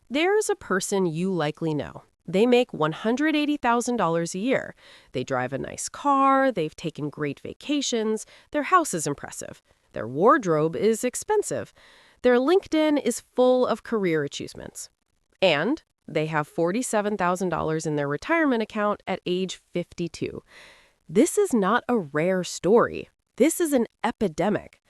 There's a person you likely know. They make $180,000 a year. They drive a nice car, they've taken great vacations, their house is impressive, their wardrobe is expensive, their LinkedIn is full of career achievements. And they have $47,000 in their retirement account at age 52. This is not a rare story. This is an epidemic.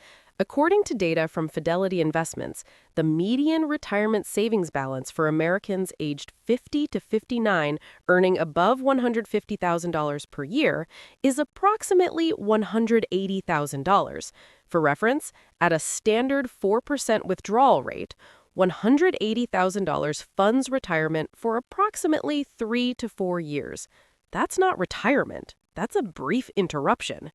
According to data from Fidelity Investments, the median retirement savings balance for Americans aged 50 to 59 earning above $150,000 per year is approximately $180,000. For reference, at a standard 4% withdrawal rate, $180,000 funds retirement for approximately 3 to 4 years. That's not retirement. That's a brief interruption.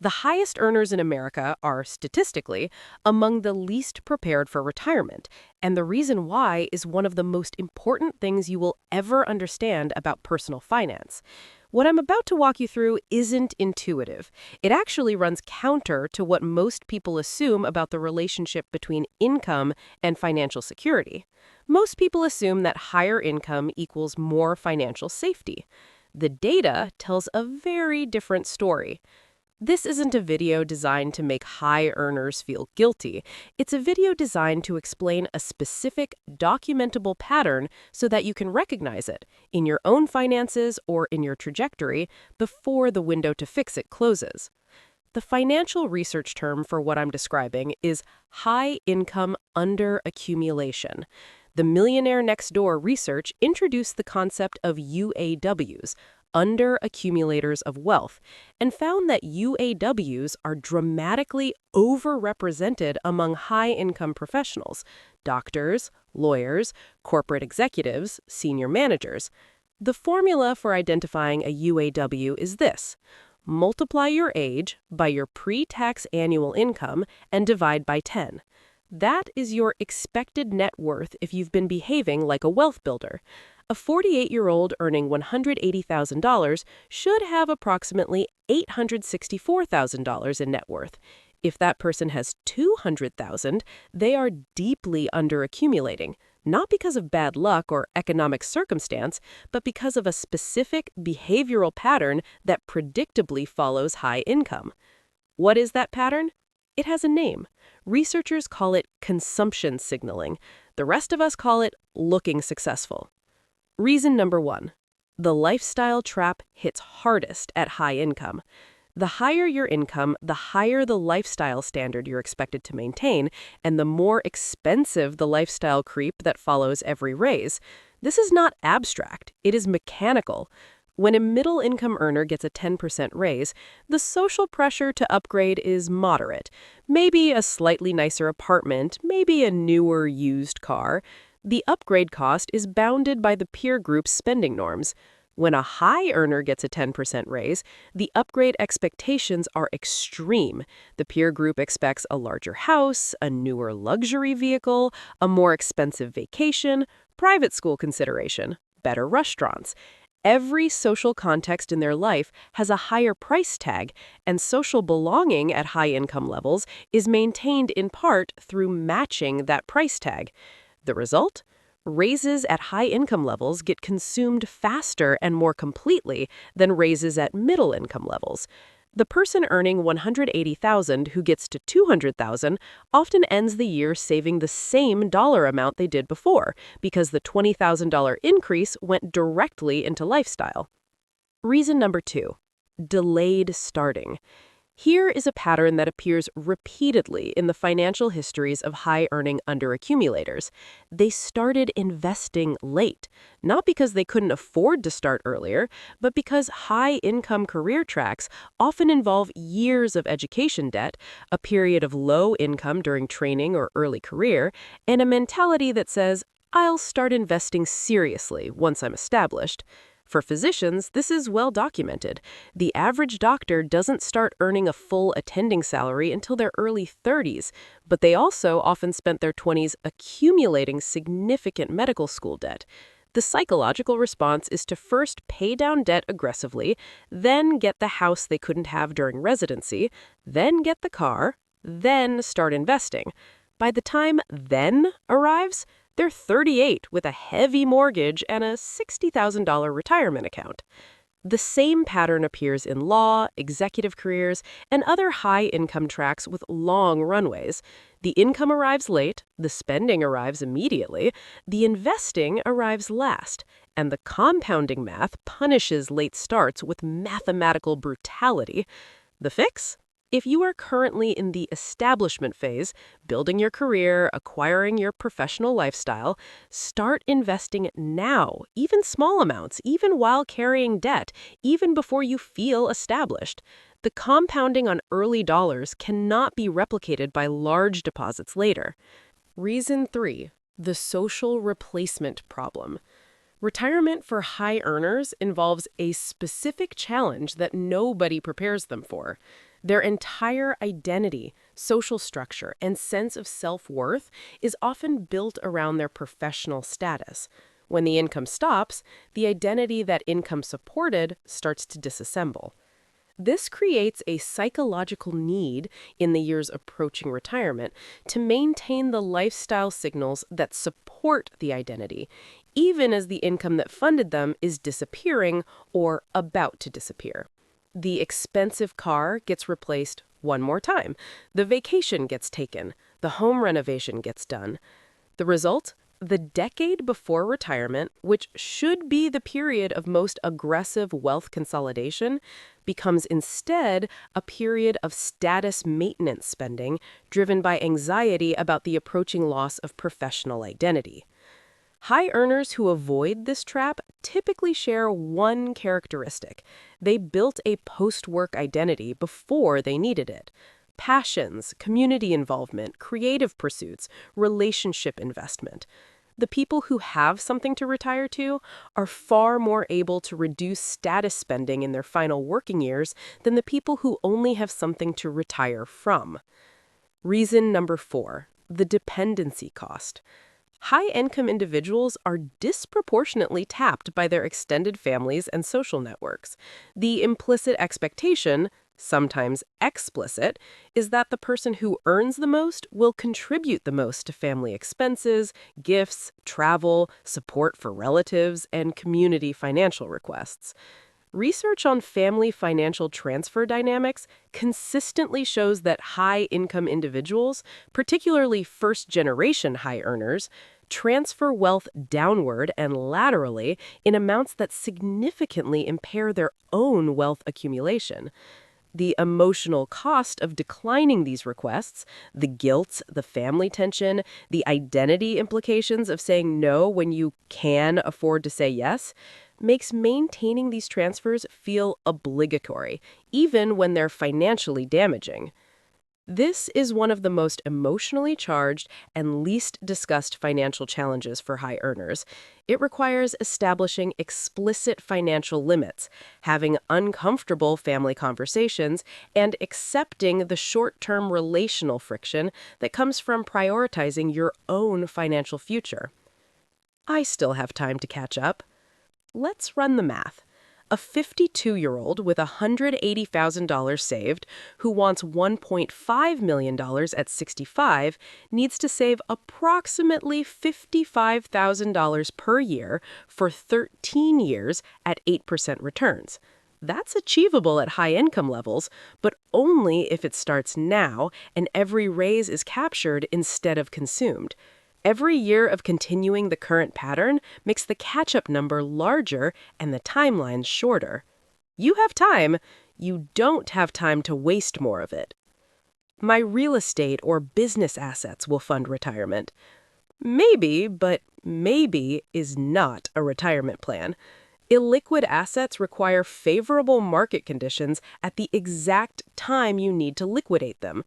The highest earners in America are, statistically, among the least prepared for retirement, and the reason why is one of the most important things you will ever understand about personal finance. What I'm about to walk you through isn't intuitive. It actually runs counter to what most people assume about the relationship between income and financial security. Most people assume that higher income equals more financial safety. The data tells a very different story. This isn't a video designed to make high earners feel guilty. It's a video designed to explain a specific, documentable pattern so that you can recognize it in your own finances or in your trajectory before the window to fix it closes. The financial research term for what I'm describing is high income underaccumulation. The Millionaire Next Door research introduced the concept of UAWs, under accumulators of wealth, and found that UAWs are dramatically overrepresented among high-income professionals, doctors, lawyers, corporate executives, senior managers. The formula for identifying a UAW is this: multiply your age by your pre-tax annual income and divide by 10. That is your expected net worth if you've been behaving like a wealth builder. A 48-year-old earning $180,000 should have approximately $864,000 in net worth. If that person has $200,000, they are deeply underaccumulating, not because of bad luck or economic circumstance, but because of a specific behavioral pattern that predictably follows high income. What is that pattern? It has a name. Researchers call it consumption signaling. The rest of us call it looking successful. Reason number 1. The lifestyle trap hits hardest at high income. The higher your income, the higher the lifestyle standard you're expected to maintain, and the more expensive the lifestyle creep that follows every raise. This is not abstract. It is mechanical. When a middle-income earner gets a 10% raise, the social pressure to upgrade is moderate. Maybe a slightly nicer apartment, maybe a newer used car. The upgrade cost is bounded by the peer group's spending norms. When a high earner gets a 10% raise, the upgrade expectations are extreme. The peer group expects a larger house, a newer luxury vehicle, a more expensive vacation, private school consideration, better restaurants. Every social context in their life has a higher price tag, and social belonging at high income levels is maintained in part through matching that price tag. The result? Raises at high income levels get consumed faster and more completely than raises at middle income levels. The person earning $180,000 who gets to $200,000 often ends the year saving the same dollar amount they did before because the $20,000 increase went directly into lifestyle. Reason number 2. Delayed starting. Here is a pattern that appears repeatedly in the financial histories of high-earning underaccumulators. They started investing late, not because they couldn't afford to start earlier, but because high-income career tracks often involve years of education debt, a period of low income during training or early career, and a mentality that says, "I'll start investing seriously once I'm established." For physicians, this is well documented. The average doctor doesn't start earning a full attending salary until their early 30s, but they also often spent their 20s accumulating significant medical school debt. The psychological response is to first pay down debt aggressively, then get the house they couldn't have during residency, then get the car, then start investing. By the time "then" arrives, They're 38 with a heavy mortgage and a $60,000 retirement account. The same pattern appears in law, executive careers, and other high-income tracks with long runways. The income arrives late, the spending arrives immediately, the investing arrives last, and the compounding math punishes late starts with mathematical brutality. The fix? If you are currently in the establishment phase, building your career, acquiring your professional lifestyle, start investing now, even small amounts, even while carrying debt, even before you feel established. The compounding on early dollars cannot be replicated by large deposits later. Reason 3. The social replacement problem. Retirement for high earners involves a specific challenge that nobody prepares them for. Their entire identity, social structure, and sense of self-worth is often built around their professional status. When the income stops, the identity that income supported starts to disassemble. This creates a psychological need in the years approaching retirement to maintain the lifestyle signals that support the identity, even as the income that funded them is disappearing or about to disappear. The expensive car gets replaced one more time. The vacation gets taken. The home renovation gets done. The result? The decade before retirement, which should be the period of most aggressive wealth consolidation, becomes instead a period of status maintenance spending driven by anxiety about the approaching loss of professional identity. High earners who avoid this trap typically share one characteristic. They built a post-work identity before they needed it. Passions, community involvement, creative pursuits, relationship investment. The people who have something to retire to are far more able to reduce status spending in their final working years than the people who only have something to retire from. Reason number 4, the dependency cost. High-income individuals are disproportionately tapped by their extended families and social networks. The implicit expectation, sometimes explicit, is that the person who earns the most will contribute the most to family expenses, gifts, travel, support for relatives, and community financial requests. Research on family financial transfer dynamics consistently shows that high-income individuals, particularly first-generation high earners, transfer wealth downward and laterally in amounts that significantly impair their own wealth accumulation. The emotional cost of declining these requests, the guilt, the family tension, the identity implications of saying no when you can afford to say yes, makes maintaining these transfers feel obligatory, even when they're financially damaging. This is one of the most emotionally charged and least discussed financial challenges for high earners. It requires establishing explicit financial limits, having uncomfortable family conversations, and accepting the short-term relational friction that comes from prioritizing your own financial future. I still have time to catch up. Let's run the math. A 52-year-old with $180,000 saved who wants $1.5 million at 65 needs to save approximately $55,000 per year for 13 years at 8% returns. That's achievable at high income levels, but only if it starts now and every raise is captured instead of consumed. Every year of continuing the current pattern makes the catch-up number larger and the timelines shorter. You have time. You don't have time to waste more of it. My real estate or business assets will fund retirement. Maybe, but maybe is not a retirement plan. Illiquid assets require favorable market conditions at the exact time you need to liquidate them.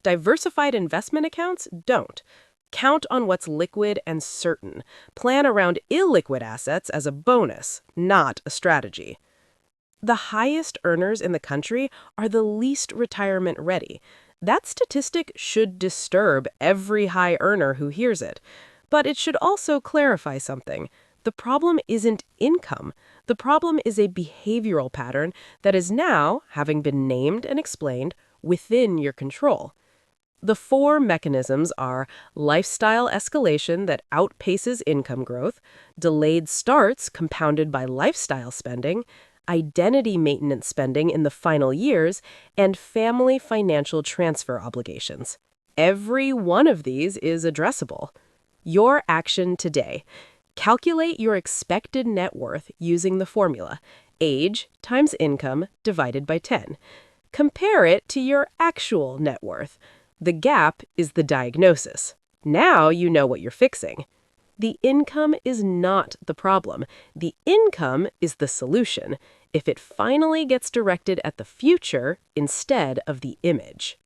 Diversified investment accounts don't. Count on what's liquid and certain. Plan around illiquid assets as a bonus, not a strategy. The highest earners in the country are the least retirement ready. That statistic should disturb every high earner who hears it. But it should also clarify something. The problem isn't income. The problem is a behavioral pattern that is now, having been named and explained, within your control. The four mechanisms are lifestyle escalation that outpaces income growth, delayed starts compounded by lifestyle spending, identity maintenance spending in the final years, and family financial transfer obligations. Every one of these is addressable. Your action today. Calculate your expected net worth using the formula age times income divided by 10. Compare it to your actual net worth. The gap is the diagnosis. Now you know what you're fixing. The income is not the problem. The income is the solution if it finally gets directed at the future instead of the image.